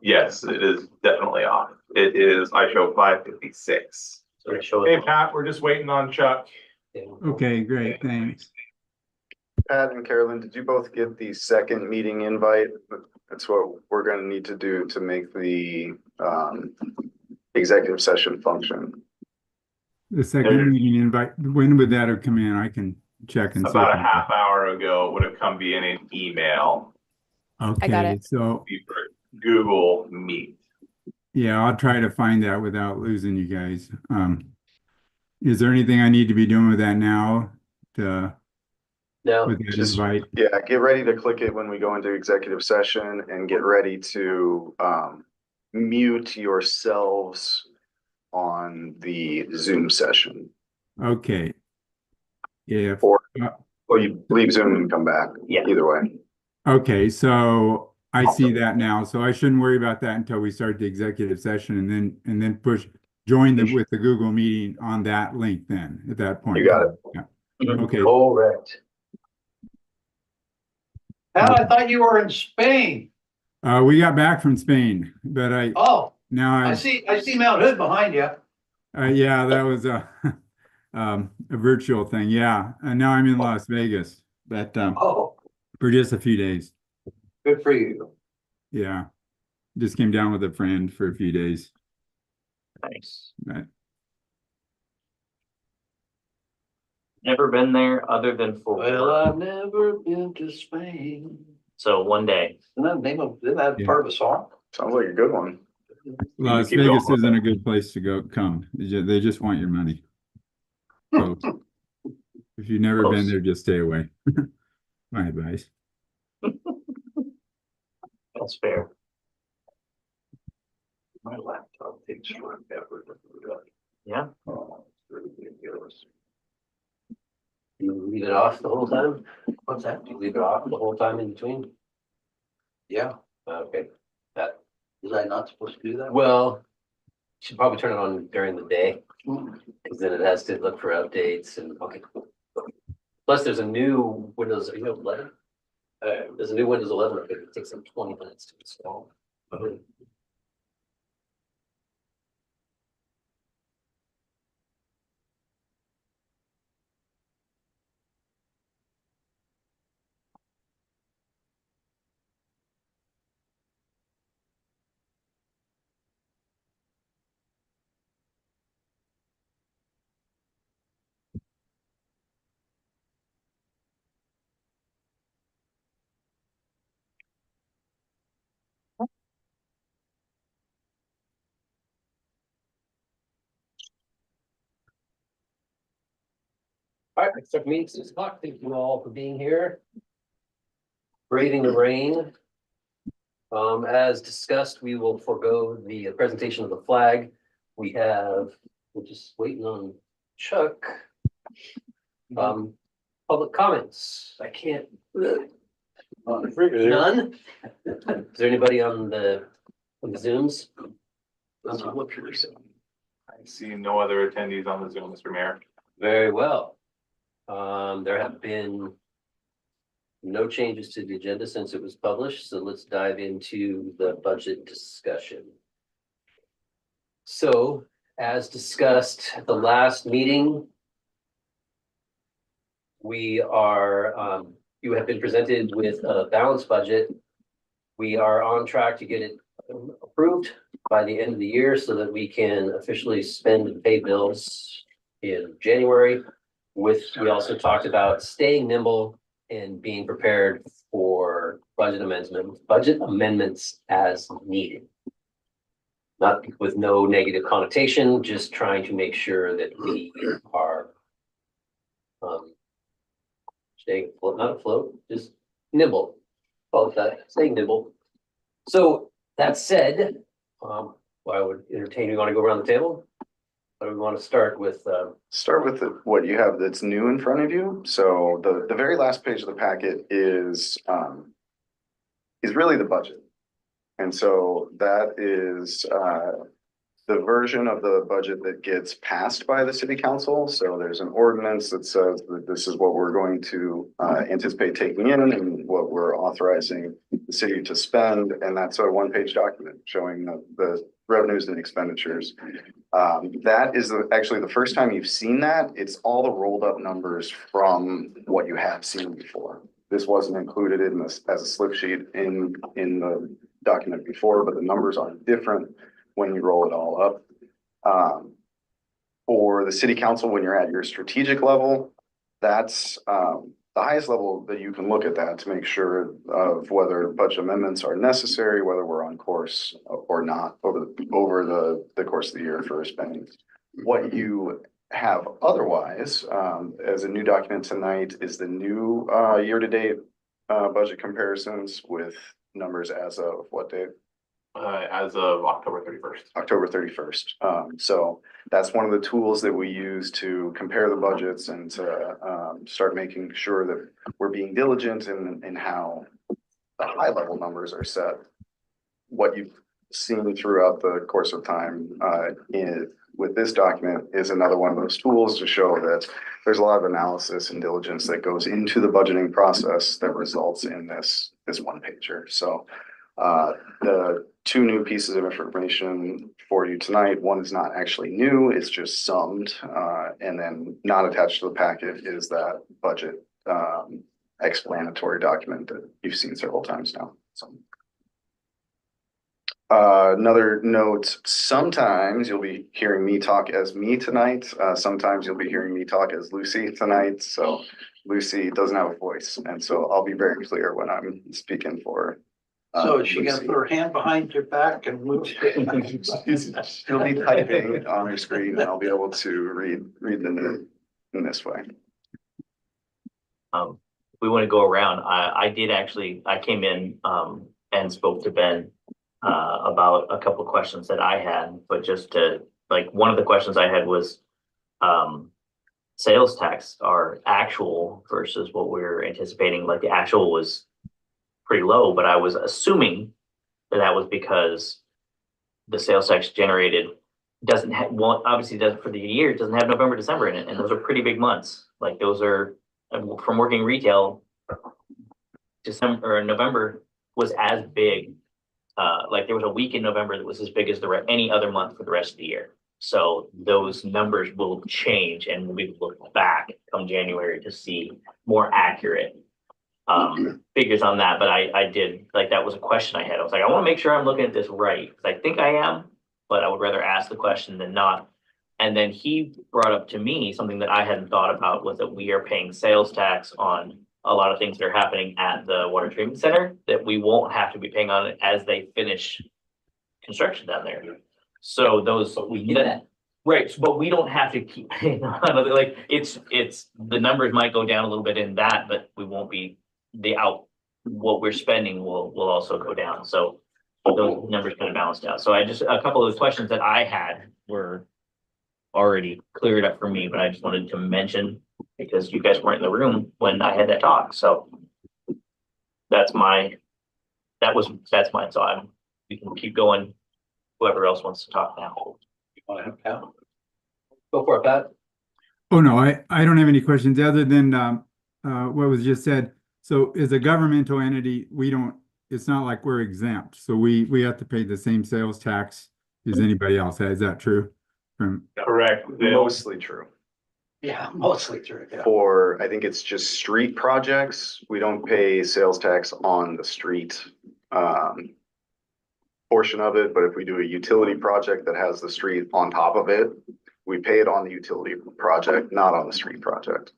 Yes, it is definitely off. It is, I show 5:56. Hey, Pat, we're just waiting on Chuck. Okay, great, thanks. Pat and Carolyn, did you both get the second meeting invite? That's what we're gonna need to do to make the executive session function. The second meeting invite, when would that have come in? I can check and see. About a half hour ago, it would have come via an email. Okay, got it. so For Google Meet. yeah, I'll try to find that without losing you guys. Is there anything I need to be doing with that now to No, with that just- invite? Yeah, get ready to click it when we go into executive session and get ready to mute yourselves on the Zoom session. Okay. If Or you leave Zoom and come back. Yeah. Either way. okay, so I see that now. So I shouldn't worry about that until we start the executive session and then push join them with the Google meeting on that link then at that point. You got it. Yeah. Okay. correct. Pat, I thought you were in Spain. We got back from Spain, but Oh, now I see Mount Hood behind you. yeah, that was a virtual thing. Yeah. And now I'm in Las Vegas, but Oh, for just a few days. good for you. Yeah. Just came down with a friend for a few days. Nice. But Never been there other than for Well, work. I've never been to Spain. So one day. Isn't that Yeah. part of a song? Sounds like a good one. Las keep going Vegas with isn't it. a good place to go. They just want your money. So if you've never been Close. there, just stay away. My advice. That's fair. My laptop takes forever to boot up. Yeah. Oh, it's really ridiculous. You leave it off the whole time? What's that? You leave it off the whole time in between? Yeah, Okay, that, was I not supposed to do that? well, you should probably turn it on during the day, because then it has to look for updates and, okay. Plus, there's a new Windows, are you have 11? There's a new Windows 11, update. It takes like 20 minutes to install. All right, next up meeting 6 o'clock. Thank you all for being here. Braving the rain. As discussed, we will forego the presentation of the flag. We're just waiting on Chuck. Public comments. I can't. None? Is there anybody on the Zooms? I see no other attendees on the Zoom, Mr. Mayor. Very well. There have been no changes to the agenda since it was published, so let's dive into the budget discussion. So, as discussed at the last meeting, we are, you have been presented with a balanced budget. We are on track to get it approved by the end of the year so that we can officially spend and pay bills in January. We also talked about staying nimble and being prepared for budget amendments as needed. Not with no negative connotation, just trying to make sure that we are staying afloat, not afloat, just nimble. Call it that, staying nimble. So that said, I would entertain, we want to go around the table? What do we want to start with? Start with what you have that's new in front of you. So the very last page of the packet is really the budget. And so that is the version of the budget that gets passed by the city council. So there's an ordinance that says that this is what we're going to anticipate taking in and what we're authorizing the city to spend. And that's a one-page document showing the revenues and expenditures. That is actually the first time you've seen that. It's all the rolled up numbers from what you have seen before. This wasn't included in this as a slip sheet in the document before, but the numbers are different when you roll it all up. For the city council, when you're at your strategic level, that's the highest level that you can look at that to make sure of whether budget amendments are necessary, whether we're on course or not over the course of the year for spending. What you have otherwise, as a new document tonight, is the new year-to-date budget comparisons with numbers as of what date? As of October 31st. October 31st. So that's one of the tools that we use to compare the budgets and to start making sure that we're being diligent in how the high level numbers are set. What you've seen throughout the course of time with this document is another one of those tools to show that there's a lot of analysis and diligence that goes into the budgeting process that results in this one pager. So the two new pieces of information for you tonight. One is not actually new, it's just summed. And then not attached to the packet is that budget explanatory document that you've seen several times now. So another note, sometimes you'll be hearing me talk as me tonight. Sometimes you'll be hearing me talk as Lucy tonight. So Lucy doesn't have a voice. And so I'll be very clear when I'm speaking for So is she gonna Lucy. put her hand behind your back and move? She'll be typing on her screen and I'll be able to read the note in this way. We want to go around. I came in and spoke to Ben about a couple of questions that I had, but just to, like, one of the questions I had was sales tax, our actual versus what we're anticipating. Like, the actual was pretty low, but I was assuming that was because the sales tax generated doesn't have, well, obviously doesn't for the year, it doesn't have November, December in it, and those are pretty big months. Like, those are, from working retail, December or November was as big. Like, there was a week in November that was as big as any other month for the rest of the year. So those numbers will change, and we look back come January to see more accurate figures on that. But I did, like, that was a question I had. I was like, I want to make sure I'm looking at this right, because I think I am, but I would rather ask the question than not. And then he brought up to me something that I hadn't thought about, was that we are paying sales tax on a lot of things that are happening at the water treatment center that we won't have to be paying on it as they finish construction down there. So those, We do that. right, but we don't have to keep paying on it. Like, it's, the numbers might go down a little bit in that, but we won't be, what we're spending will also go down. So those numbers kind of balanced out. So a couple of the questions that I had were already cleared up for me, but I just wanted to mention, because you guys weren't in the room when I had that talk. So that's mine. So we can keep going. Whoever else wants to talk now. You wanna have Pat? Go for it, Pat. Oh, no, I don't have any questions other than what was just said. So as a governmental entity, it's not like we're exempt. So we have to pay the same sales tax as anybody else. Is that true? Correct. Mostly true. Yeah, mostly true, yeah. For, I think it's just street projects, we don't pay sales tax on the street portion of it, but if we do a utility project that has the street on top of it, we pay it on the utility project, not on the street project,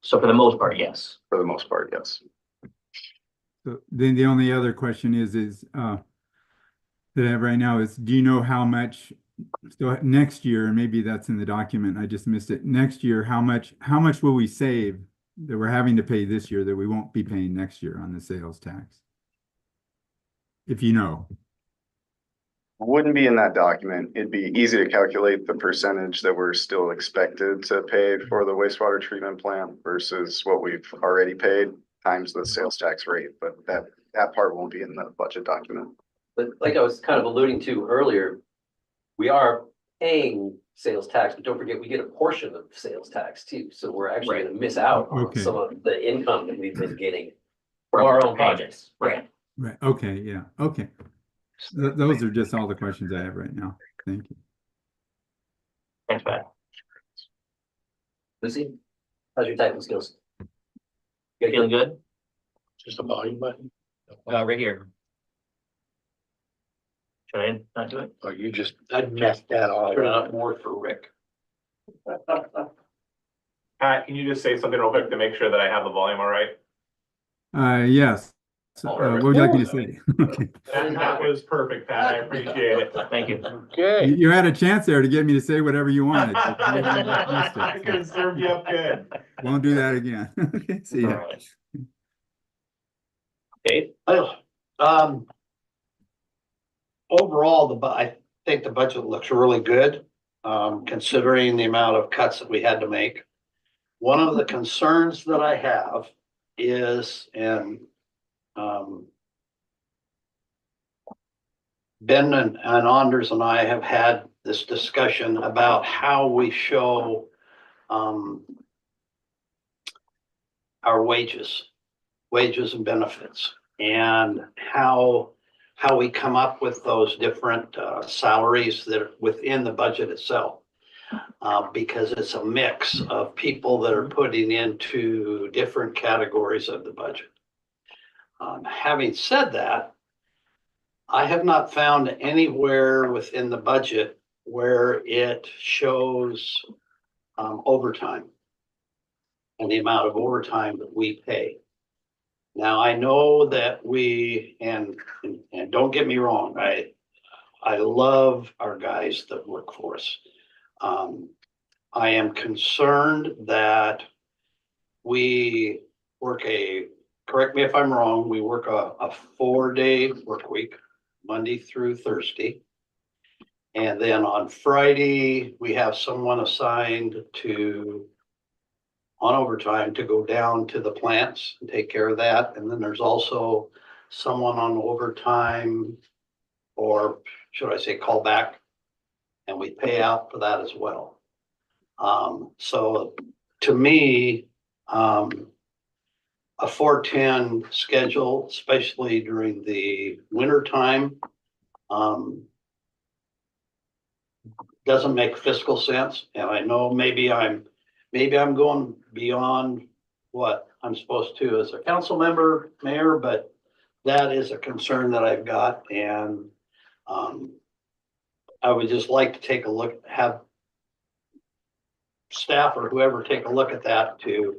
So for the most part, yes. for the most part, yes. So then the only other question is that I have right now is, do you know how much, so next year, and maybe that's in the document, I just missed it. Next year, how much will we save that we're having to pay this year that we won't be paying next year on the sales tax? If you know. Wouldn't be in that document. It'd be easy to calculate the percentage that we're still expected to pay for the wastewater treatment plant versus what we've already paid times the sales tax rate, but that part won't be in the budget document. But like I was kind of alluding to earlier, we are paying sales tax, but don't forget, we get a portion of sales tax too. So we're actually gonna miss out on Okay. some of the income that we've been getting From from our the own payment. projects. Right. Right, okay, yeah, okay. Those are just all the questions I have right now. Thank you. Thanks, Pat. Lucy, how's your typing skills? You feeling good? Just a volume button. Right here. Should I not do it? Or you just, I messed that all Turn it up. up more for Rick. Pat, can you just say something real quick to make sure that I have the volume all right? Yes. So, what would you like me to say? Okay. That was perfect, Pat. I appreciate it. Thank you. Okay. You had a chance there to get me to say whatever you wanted. but you missed it, I could have so served you up good. won't do that again. Okay, see ya. Alright. Okay, Overall, I think the budget looks really good, considering the amount of cuts that we had to make. One of the concerns that I have is, Ben and Anders and I have had this discussion about how we show, our wages and benefits, and how we come up with those different salaries that are within the budget itself. Because it's a mix of people that are putting into different categories of the budget. Having said that, I have not found anywhere within the budget where it shows overtime and the amount of overtime that we pay. Now, I know that and don't get me wrong, I love our guys that work for us. I am concerned that we work correct me if I'm wrong, we work a 4-day work week, Monday through Thursday. And then on Friday, we have someone assigned on overtime to go down to the plants and take care of that. And then there's also someone on overtime, or should I say call back, and we pay out for that as well. So to me, a 4-10 schedule, especially during the winter time, doesn't make fiscal sense. And I know maybe I'm going beyond what I'm supposed to as a council member, mayor, but that is a concern that I've got. And I would just like to take a look, have staff or whoever take a look at that to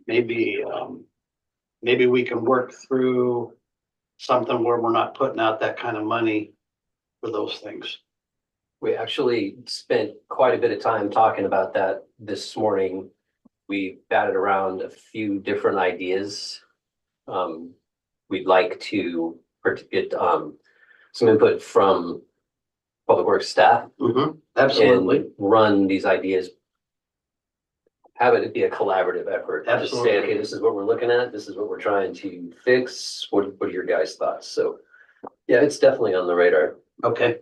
maybe we can work through something where we're not putting out that kind of money for those things. We actually spent quite a bit of time talking about that this morning. We batted around a few different ideas. We'd like to get some input from Public Works staff. Absolutely. And run these ideas. Have it be a collaborative effort. Just say, Absolutely. okay, this is what we're looking at. This is what we're trying to fix. What are your guys' thoughts? So, yeah, it's definitely on the radar. Okay.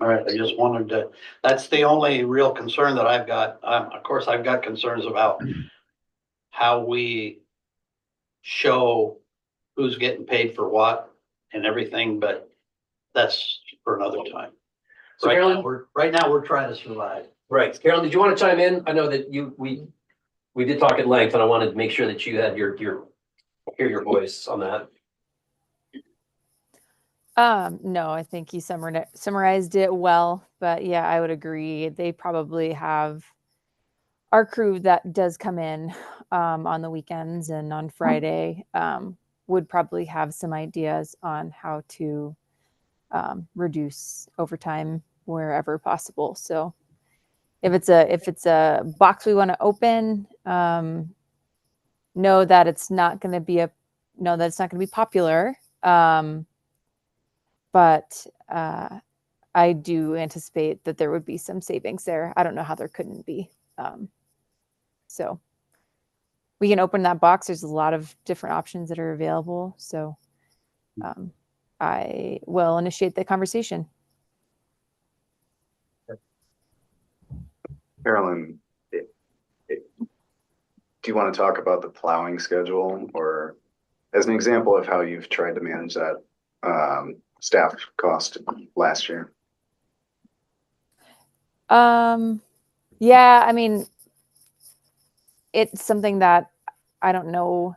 All right, I just wanted to, that's the only real concern that I've got. Of course, I've got concerns about how we show who's getting paid for what and everything, but that's for another time. So Carolyn, Right now, we're trying to survive. right, Carolyn, did you want to chime in? I know that we did talk at length, and I wanted to make sure that you had hear your voice on that. No, I think you summarized it well, but yeah, I would agree. They probably have our crew that does come in on the weekends and on Friday would probably have some ideas on how to reduce overtime wherever possible. So if it's a box we want to open, know that it's not going to be popular. But I do anticipate that there would be some savings there. I don't know how there couldn't be. So we can open that box. There's a lot of different options that are available. So I will initiate the conversation. Carolyn, do you want to talk about the plowing schedule or as an example of how you've tried to manage that staff cost last year? Yeah, I mean, it's something that I don't know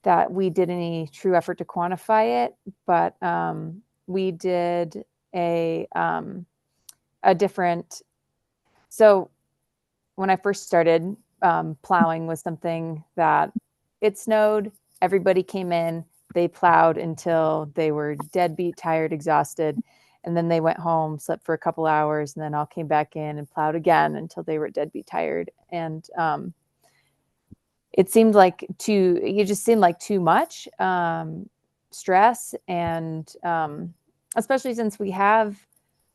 that we did any true effort to quantify it, but we did a different. So when I first started, plowing was something that it snowed. Everybody came in, they plowed until they were deadbeat, tired, exhausted. And then they went home, slept for a couple hours, and then all came back in and plowed again until they were deadbeat tired. And it seemed like it just seemed like too much stress. And especially since we have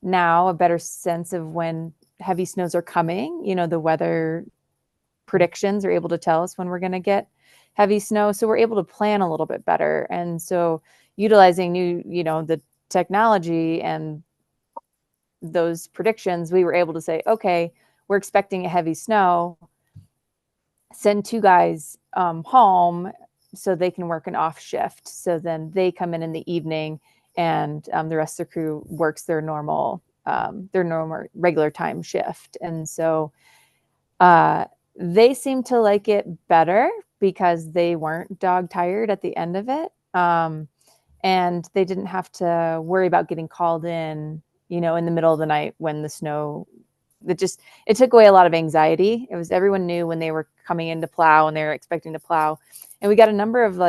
now a better sense of when heavy snows are coming, the weather predictions are able to tell us when we're going to get heavy snow. So we're able to plan a little bit better. And so utilizing the technology and those predictions, we were able to say, okay, we're expecting a heavy snow. Send 2 guys home so they can work an off shift. So then they come in the evening and the rest of the crew works their normal regular time shift. And so they seem to like it better because they weren't dog tired at the end of it. And they didn't have to worry about getting called in, in the middle of the night when the snow, it took away a lot of anxiety. It was everyone knew when they were coming in to plow and they were expecting to plow. And we got a number of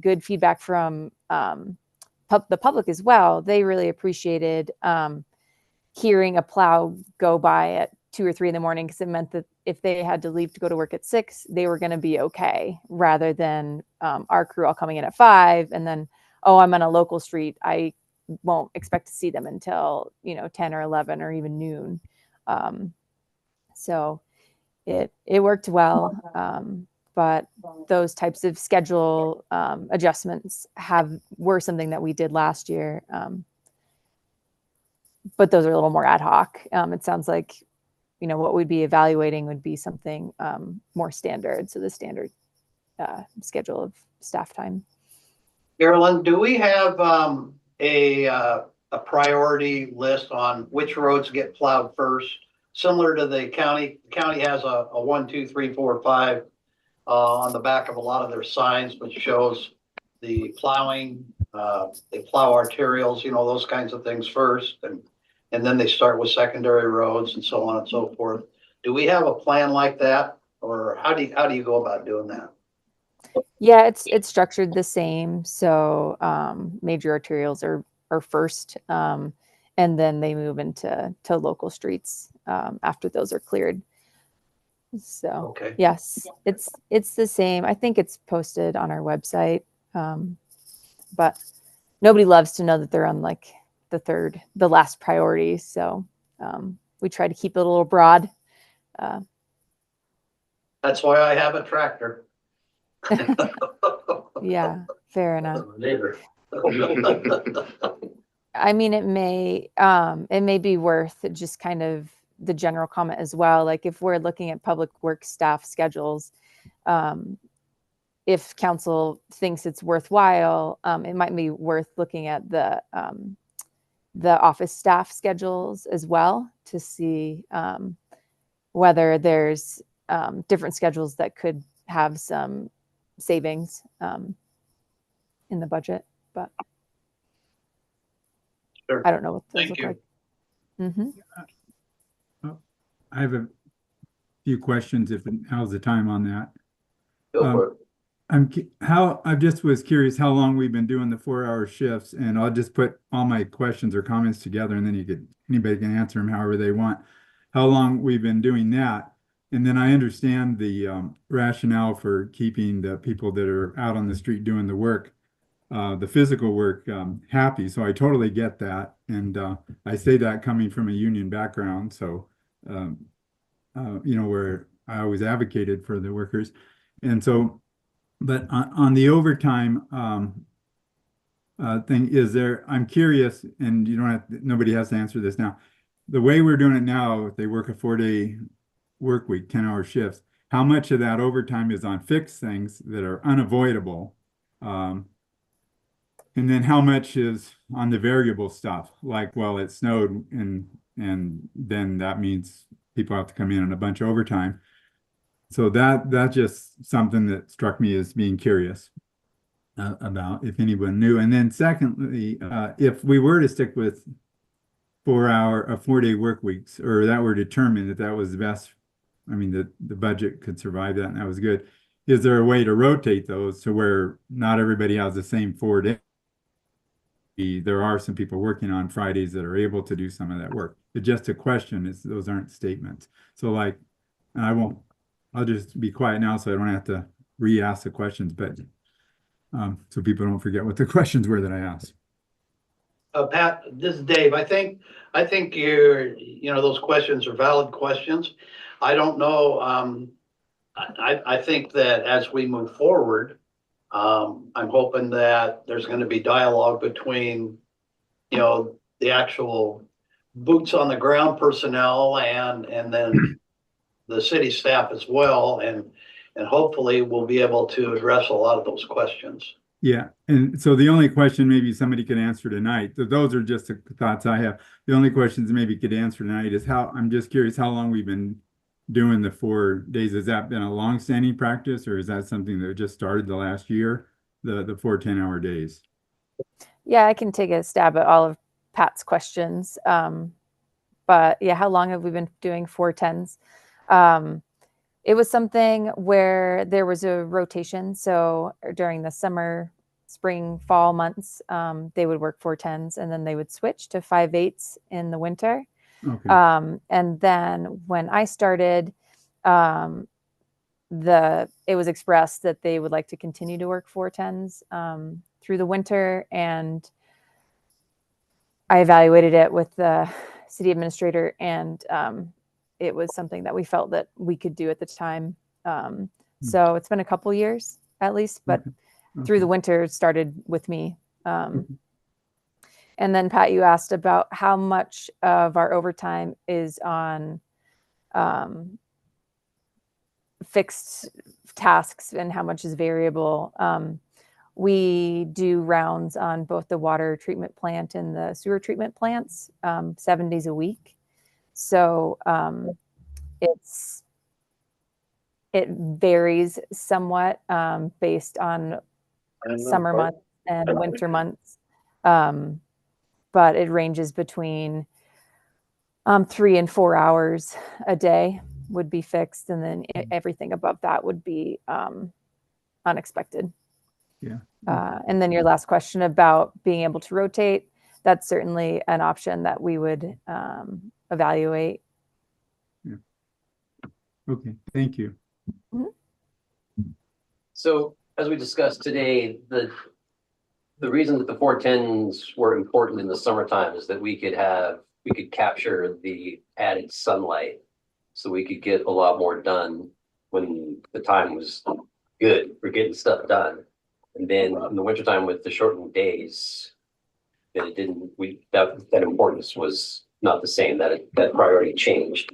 good feedback from the public as well. They really appreciated hearing a plow go by at 2 or 3 in the morning, because it meant that if they had to leave to go to work at 6, they were going to be okay, rather than our crew all coming in at 5 and then, oh, I'm on a local street, I won't expect to see them until 10 or 11 or even noon. So it worked well, but those types of schedule adjustments were something that we did last year, but those are a little more ad hoc. It sounds like what we'd be evaluating would be something more standard. So the standard schedule of staff time. Carolyn, do we have a priority list on which roads get plowed first? Similar to the county. The county has a 1, 2, 3, 4, 5 on the back of a lot of their signs, which shows the plowing. They plow arterials, those kinds of things first, and then they start with secondary roads and so on and so forth. Do we have a plan like that, or how do you go about doing that? Yeah, it's structured the same. So major arterials are first, and then they move into local streets after those are cleared. So Okay. yes, it's the same. I think it's posted on our website, but nobody loves to know that they're on the last priority. So we try to keep it a little broad. That's why I have a tractor. Yeah, fair enough. Neighbor. I mean, it may be worth just kind of the general comment as well. Like if we're looking at public works staff schedules, if council thinks it's worthwhile, it might be worth looking at the office staff schedules as well to see whether there's different schedules that could have some savings in the budget. But Sure. I don't know what those Thank look you. like. Mm-hmm. I have a few questions if now's the time on that. Go for it. I just was curious how long we've been doing the 4-hour shifts, and I'll just put all my questions or comments together, and then anybody can answer them however they want. How long we've been doing that, and then I understand the rationale for keeping the people that are out on the street doing the work, the physical work, happy. So I totally get that, and I say that coming from a union background, so where I always advocated for the workers, and so. But on the overtime thing, I'm curious, and nobody has to answer this now. The way we're doing it now, if they work a 4-day work week, 10-hour shifts, how much of that overtime is on fixed things that are unavoidable? And then how much is on the variable stuff? Like, well, it snowed and then that means people have to come in on a bunch of overtime. So that's just something that struck me as being curious about if anyone knew. And then secondly, if we were to stick with 4-day work weeks, or that were determined that was the best, I mean, the budget could survive that and that was good. Is there a way to rotate those to where not everybody has the same 4 day? There are some people working on Fridays that are able to do some of that work. It's just a question, those aren't statements. So like, and I'll just be quiet now so I don't have to re-ask the questions, but so people don't forget what the questions were that I asked. Pat, this is Dave. I think those questions are valid questions. I don't know. I think that as we move forward, I'm hoping that there's going to be dialogue between, the actual boots on the ground personnel and then the city staff as well. And hopefully we'll be able to address a lot of those questions. Yeah, and so the only question maybe somebody could answer tonight, those are just the thoughts I have. The only questions maybe could answer tonight is I'm just curious how long we've been doing the 4 days. Has that been a long-standing practice, or is that something that just started the last year, the 4 10-hour days? Yeah, I can take a stab at all of Pat's questions. But yeah, how long have we been doing 4 10s? It was something where there was a rotation. So during the summer, spring, fall months, they would work 4 10s and then they would switch to 5 8s in the winter. Okay. And then when I started, it was expressed that they would like to continue to work 4 10s through the winter. And I evaluated it with the city administrator, and it was something that we felt that we could do at the time. So it's been a couple years at least, but through the winter it started with me. And then Pat, you asked about how much of our overtime is on fixed tasks and how much is variable. We do rounds on both the water treatment plant and the sewer treatment plants 7 days a week. So it varies somewhat based on summer months and winter months. But it ranges between 3 and 4 hours a day would be fixed. And then everything above that would be unexpected. Yeah. And then your last question about being able to rotate, that's certainly an option that we would evaluate. Yeah. Okay, thank you. So as we discussed today, the reason that the 4 10s were important in the summertime is that we could capture the added sunlight. So we could get a lot more done when the time was good for getting stuff done. And then in the wintertime with the shortened days, then that importance was not the same, that priority changed.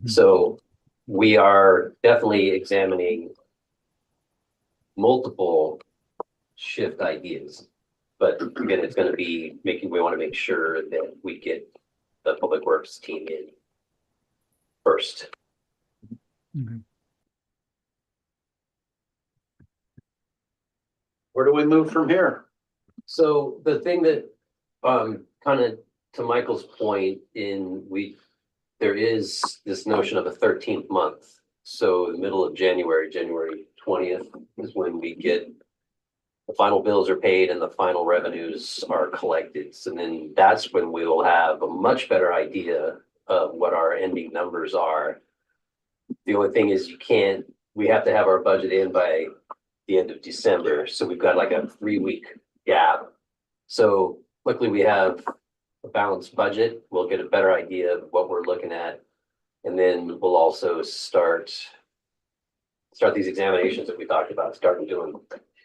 So we are definitely examining multiple shift ideas. But again, it's going to be we want to make sure that we get the public works team in first. Okay. Where do we move from here? So the thing that kind of to Michael's point there is this notion of a 13th month. So the middle of January 20th is when we get the final bills are paid and the final revenues are collected. So then that's when we will have a much better idea of what our ending numbers are. The only thing is we have to have our budget in by the end of December. So we've got like a 3-week gap. So luckily we have a balanced budget. We'll get a better idea of what we're looking at. And then we'll also start these examinations that we talked about, starting doing.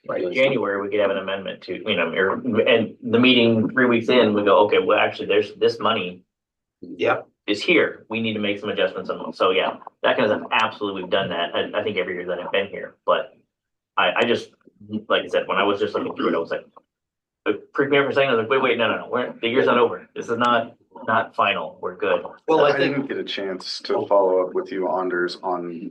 Right, in January, we could have an amendment to, and the meeting 3 weeks in, we go, okay, well, actually, there's this money Yep. is here. We need to make some adjustments on them. So yeah, that kind of stuff, absolutely, we've done that. I think every year that I've been here, but I just, like I said, when I was just looking through it, I was like, freaked me out for a second. I was like, wait, no, the year's not over. This is not final. We're good. Well, I I didn't think, get a chance to follow up with you, Anders, on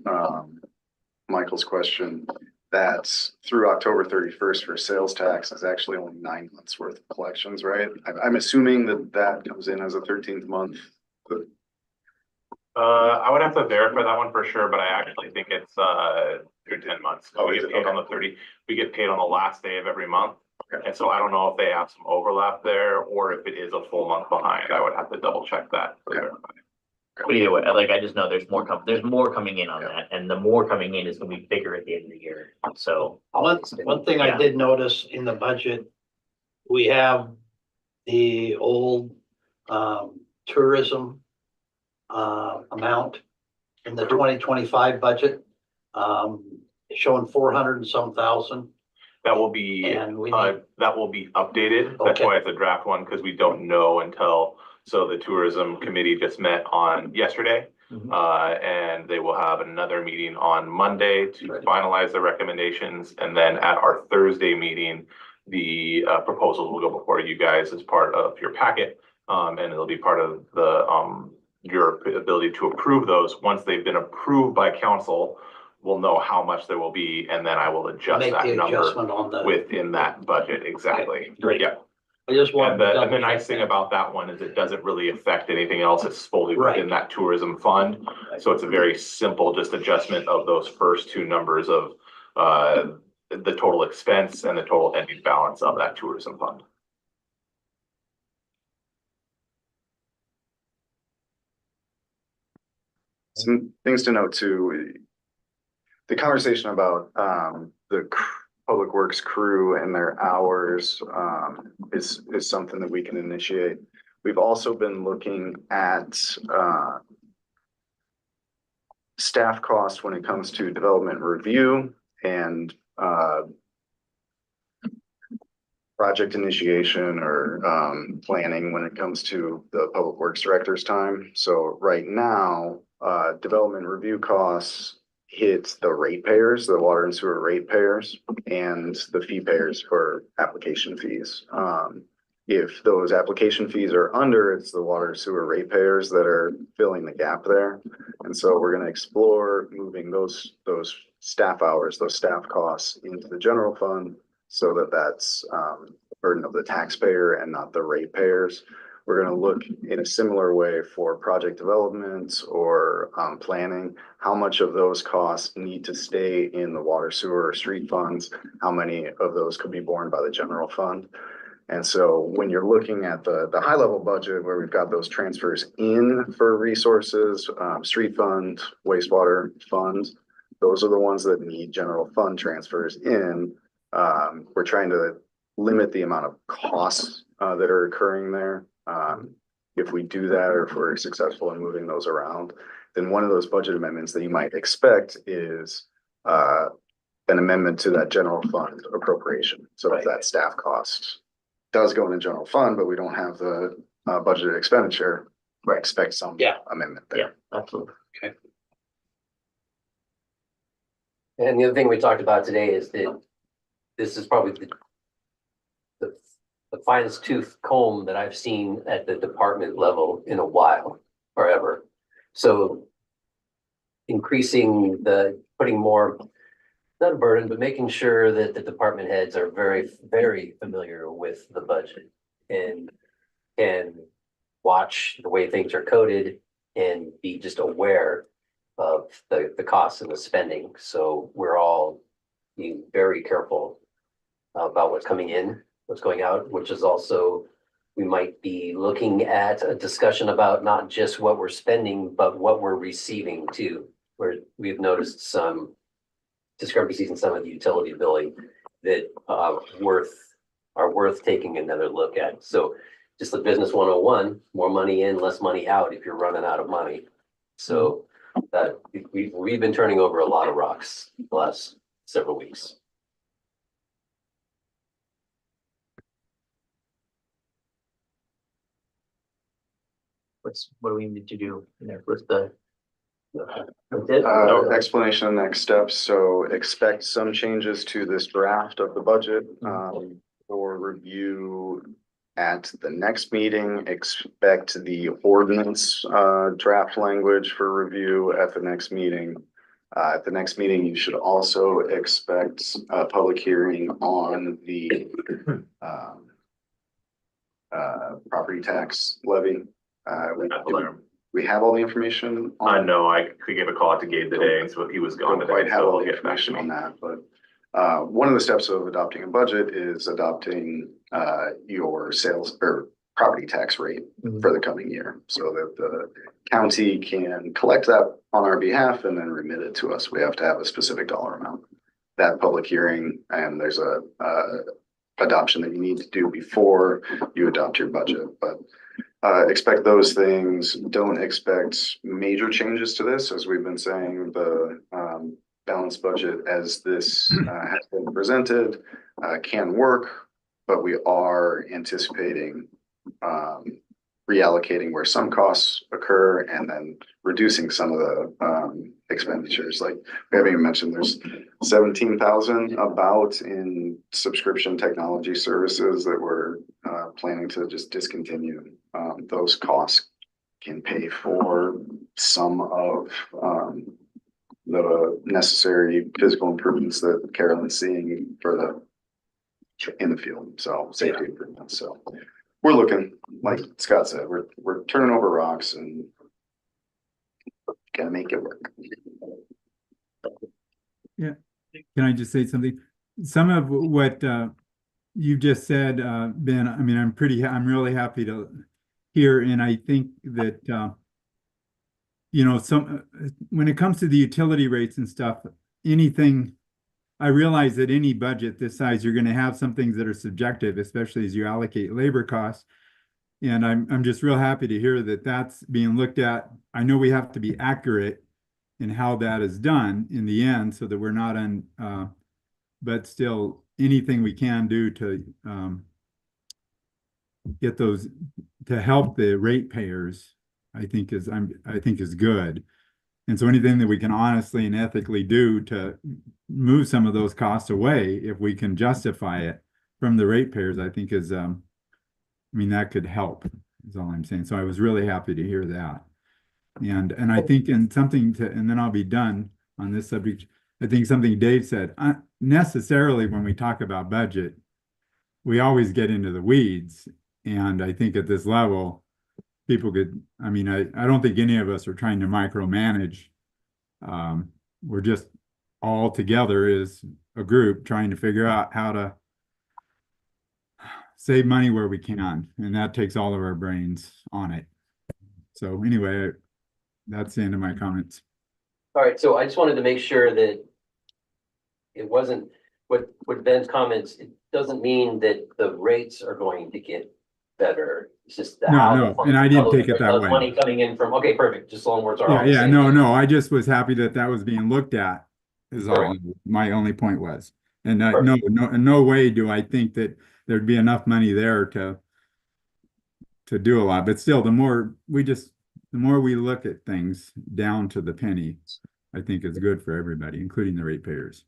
Michael's question. That through October 31st for sales tax is actually only 9 months worth of collections, right? I'm assuming that comes in as a 13th month. I would have to verify that one for sure, but I actually think it's through 10 months. Oh, We is get it? paid on Okay. the 30, we get paid on the last day of every month. Okay. And so I don't know if they have some overlap there or if it is a full month behind. I would have to double check that. Okay. But either way, like, I just know there's more coming in on that, and the more coming in is gonna be bigger at the end of the year, so. one thing I Yeah. did notice in the budget, we have the old, tourism, amount in the 2025 budget, showing 400 and some thousand, That will be, and we need, that will be updated. That's Okay. why it's a draft one, because we don't know until, so the tourism committee just met on yesterday. Mhm. And they will have another meeting on Monday to Right. finalize the recommendations. And then at our Thursday meeting, the proposals will go before you guys as part of your packet. And it'll be part of the, your ability to approve those. Once they've been approved by council, we'll know how much there will be, and then I will adjust make that the number adjustment on the, within that budget, exactly. great. Yeah, I just wanted and to the double nice check thing that. about that one is it doesn't really affect anything else. It's fully Right. within that tourism fund. So it's a very simple just adjustment of those first two numbers of the total expense and the total ending balance of that tourism fund. Some things to note too. The conversation about public works crew and their hours is something that we can initiate. We've also been looking at staff costs when it comes to development review and project initiation or planning when it comes to the public works director's time. So right now, development review costs hit the ratepayers, the water and sewer ratepayers, and the fee payers for application fees. If those application fees are under, it's the water sewer ratepayers that are filling the gap there. And so we're gonna explore moving those staff hours, those staff costs into the general fund so that that's burden of the taxpayer and not the ratepayers. We're gonna look in a similar way for project development or planning, how much of those costs need to stay in the water, sewer, or street funds, how many of those could be borne by the general fund. And so when you're looking at the high level budget where we've got those transfers in for resources, street fund, wastewater funds, those are the ones that need general fund transfers in. We're trying to limit the amount of costs that are occurring there. If we do that, or if we're successful in moving those around, then one of those budget amendments that you might expect is an amendment to that general fund appropriation. So if that staff cost does go in the general fund, but we don't have the budgeted expenditure, we expect some amendment there. Yeah, absolutely. And the other thing we talked about today is that this is probably the finest tooth comb that I've seen at the department level in a while, or ever. So increasing putting more, not a burden, but making sure that the department heads are very, very familiar with the budget and can watch the way things are coded and be just aware of the costs and the spending. So we're all being very careful about what's coming in, what's going out, which is also, we might be looking at a discussion about not just what we're spending, but what we're receiving too, where we've noticed some discrepancies in some of the utility billing that are worth taking another look at. So just the business 101, more money in, less money out if you're running out of money. So that we've been turning over a lot of rocks the last several weeks. what do we need to do in there with the? That's it? Explanation of next steps. So expect some changes to this draft of the budget, for review at the next meeting. Expect the ordinance, draft language for review at the next meeting. At the next meeting, you should also expect a public hearing on the, property tax levy. We have all the information. I know, I could give a call out to Gabe today, and so he was gone Don't today. quite have so all he'll the get back to information me. on that, but one of the steps of adopting a budget is adopting your sales or property tax rate Mhm. for the coming year, so that the county can collect that on our behalf and then remit it to us. We have to have a specific dollar amount. That public hearing, and there's a adoption that you need to do before you adopt your budget, but expect those things. Don't expect major changes to this. As we've been saying, the balanced budget as this has been presented can work, but we are anticipating reallocating where some costs occur and then reducing some of the expenditures. Like we haven't even mentioned, there's 17,000 about in subscription technology services that we're planning to just discontinue. Those costs can pay for some of the necessary physical improvements that Carolyn's seeing for in the field, so safety improvements. So we're looking, like Scott said, we're turning over rocks and gonna make it work. Can I just say something? Some of what you just said, Ben, I mean, I'm really happy to hear, and I think that you know, when it comes to the utility rates and stuff, anything, I realize that any budget this size, you're going to have some things that are subjective, especially as you allocate labor costs. And I'm just real happy to hear that that's being looked at. I know we have to be accurate in how that is done in the end, so that we're not but still anything we can do to get those to help the ratepayers, I think is good. And so anything that we can honestly and ethically do to move some of those costs away, if we can justify it from the ratepayers, I think is, I mean, that could help, is all I'm saying. So I was really happy to hear that. And I think and then I'll be done on this subject. I think something Dave said, necessarily when we talk about budget, we always get into the weeds. And I think at this level, people could, I mean, I don't think any of us are trying to micromanage. We're just all together as a group trying to figure out how to save money where we can. And that takes all of our brains on it. So anyway, that's the end of my comments. All right, so I just wanted to make sure that it wasn't, with Ben's comments, it doesn't mean that the rates are going to get better. It's just No, how no, the and I didn't take it that those way. money coming in from, okay, perfect, just long words are all the Yeah, same. no, I just was happy that that was being looked at, is all Correct. my only point was. And Perfect. in no way do I think that there'd be enough money there to do a lot, but still, the more we look at things down to the penny, I think it's good for everybody, including the ratepayers.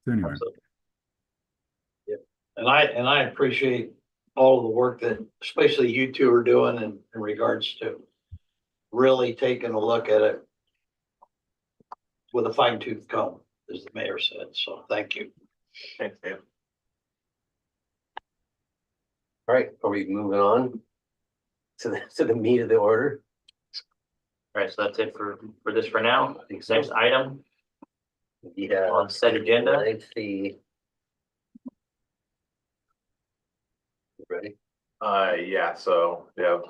So anyway. Absolutely. And I appreciate all of the work that especially you two are doing in regards to really taking a look at it with a fine tooth comb, as the mayor said. So thank you. Thanks, Dave. All right, are we moving on to the meat of the order? All right, so that's it for this for now. I think so. Next item Yeah. on said agenda. Lengthy. Ready? Yeah, so, yeah,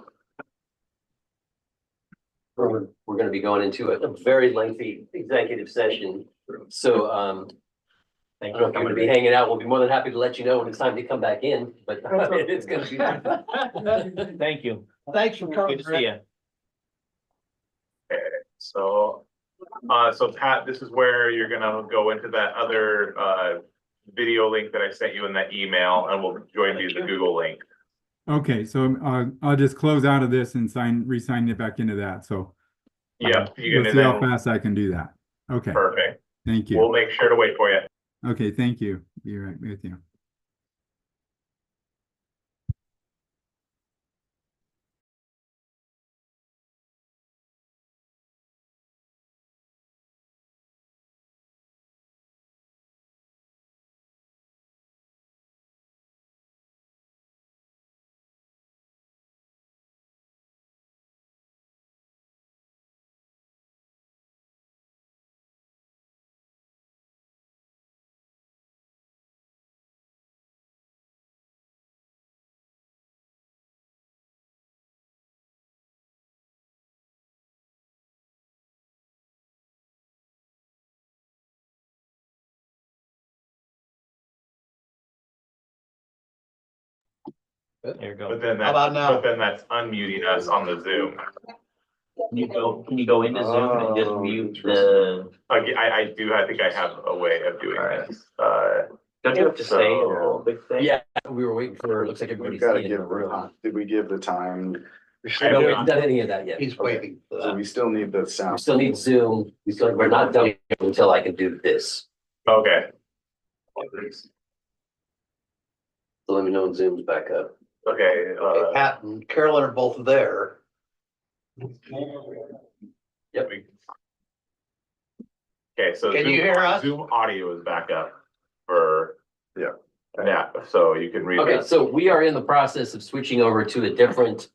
We're gonna be going into a very lengthy executive session. So, Thank I you don't know for if you're gonna coming. be hanging out. We'll be more than happy to let you know when it's time to come back in, but it's gonna be. Thank you. Thanks for coming. Good to see you. so, so Pat, this is where you're gonna go into that other, video link that I sent you in that email, and we'll join you the Google link. Okay, so I'll just close out of this and re-sign it back into that. So Yeah, you we'll can, see how and then, fast I can do that. Okay, perfect. thank We'll you. make sure to wait for you. Okay, thank you. Be right with you. There you go. But then How about now? but then that's unmuting us on the Zoom. Can you go into Zoom and just Oh, mute the, I think I have a way of doing Alright. this. don't you have to say a So- little big thing? Yeah, we were waiting for, it looks like We've everybody's got to in give, the room. did we give the time? No, we haven't done any of that yet. He's waiting for So that. we still need the We sound. still need Zoom. We're not done until I can do this. Okay, So let me know when Zoom's back up. okay, Okay, Pat and Carolyn are both there. Yep. Okay, so Can you Zoom- hear us? Zoom audio is back up for. Yeah. Yeah, so you can read Okay, that. so we are in the process of switching over to a different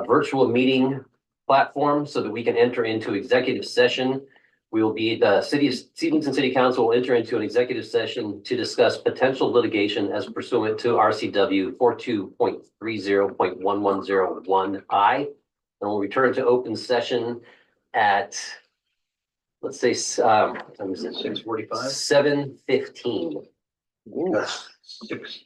virtual meeting platform so that we can enter into executive session. We will be, the Stevenson City Council will enter into an executive session to discuss potential litigation as pursuant to RCW 42.30.1101I. And we'll return to open session at, let's say, what time is it? 6:45? 7:15. That's 6.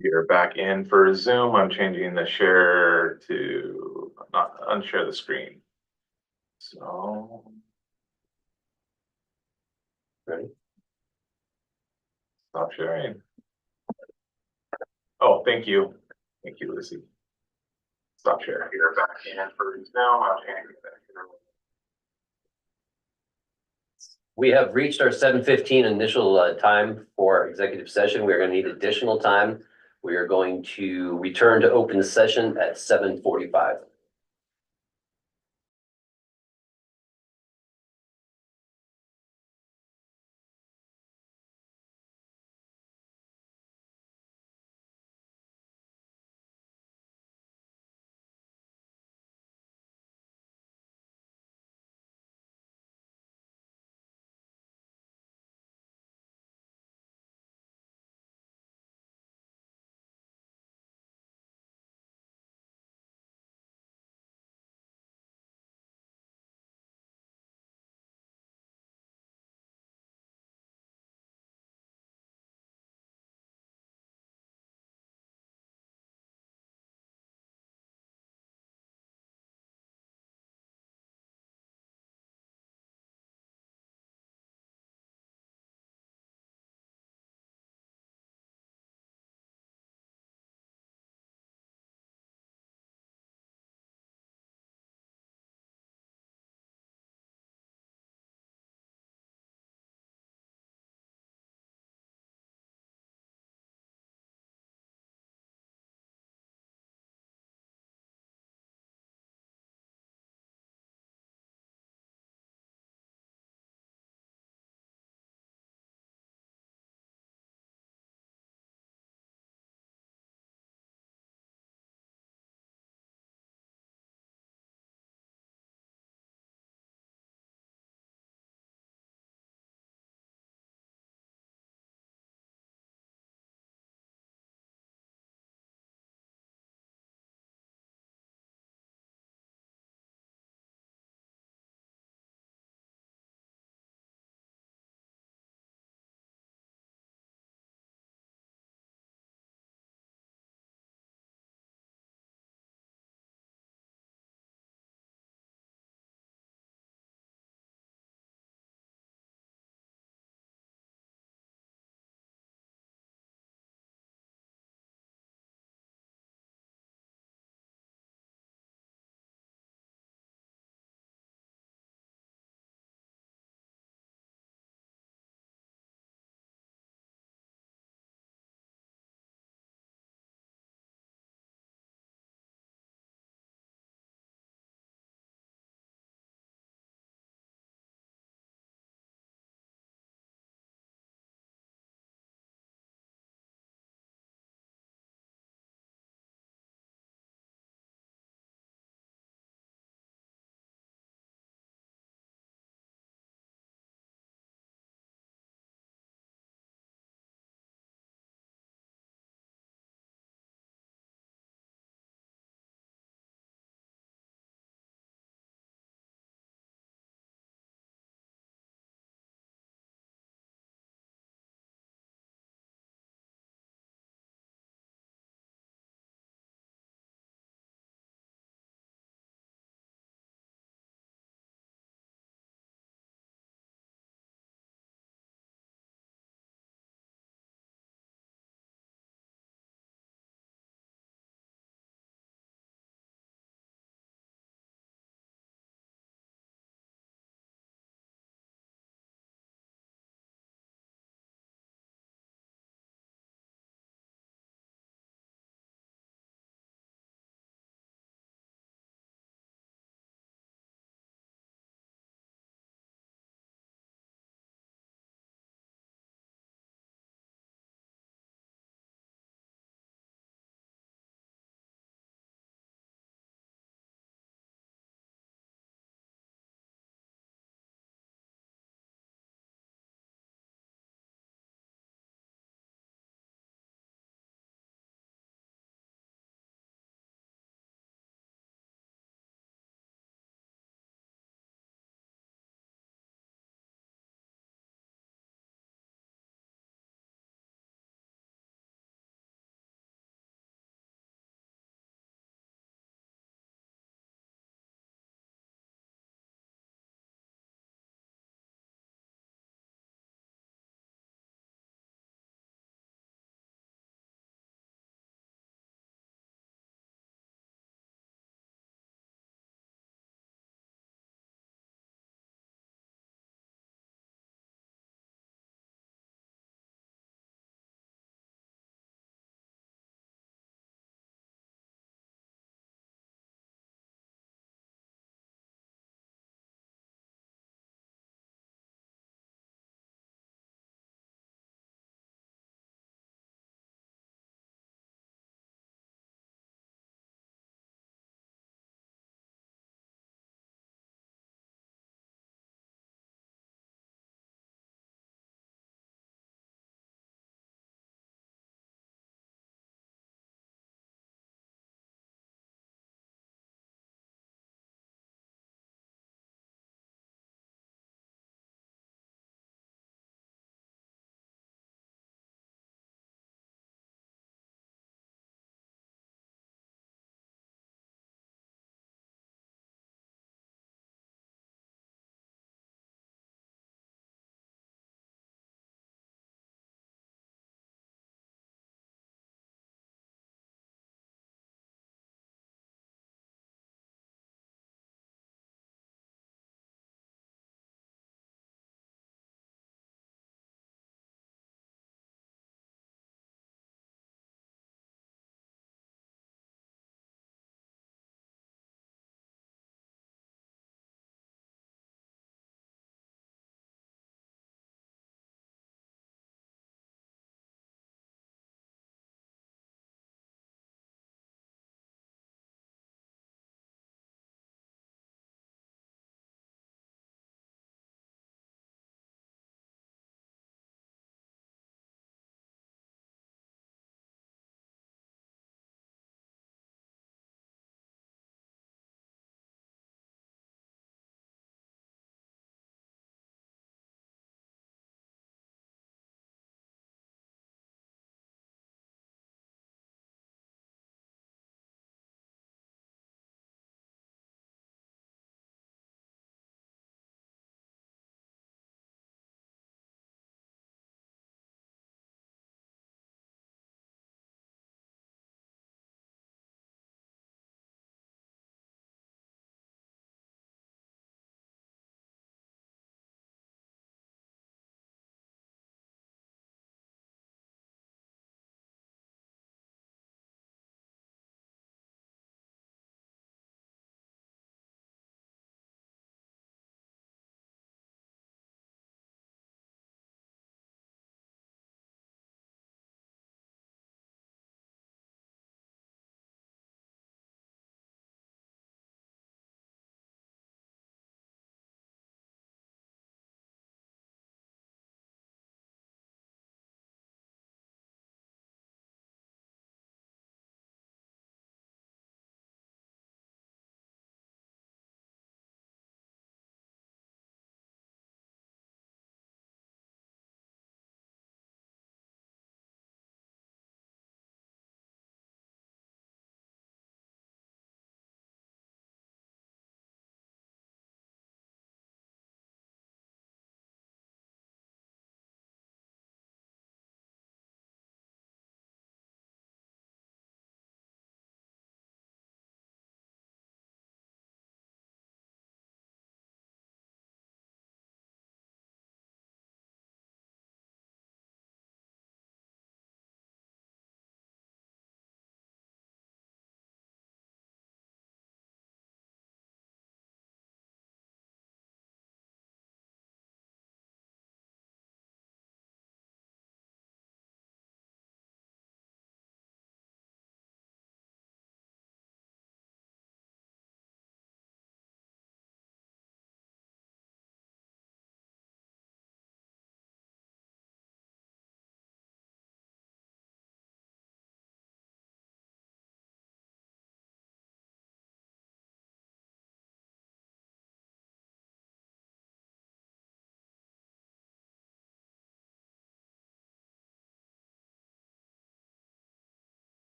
You're back in for Zoom. I'm changing the share to not unshare the screen. So. Ready? Stop sharing. Oh, thank you. Thank you, Lucy. Stop sharing. You're back in for Zoom. I'm changing that. We have reached our 7:15 initial time for executive session. We are going to need additional time. We are going to return to open session at 7:45.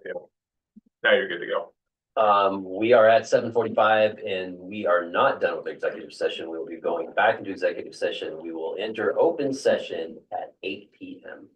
Now you're good to go. We are at 7:45 and we are not done with executive session. We will be going back into executive session. We will enter open session at 8 PM.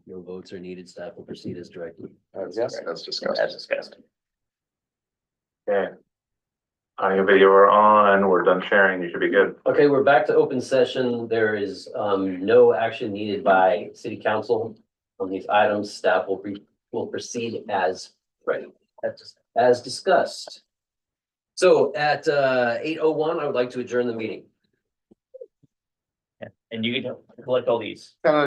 no votes are needed, staff will proceed as directed. Yes, as discussed. As discussed. Okay. Your video are on, we're done sharing, you should be good. Okay, we're back to open session. There is no action needed by city council on these items. Staff will proceed as ready, as discussed. So at 8:01, I would like to adjourn the meeting. And you can collect all these.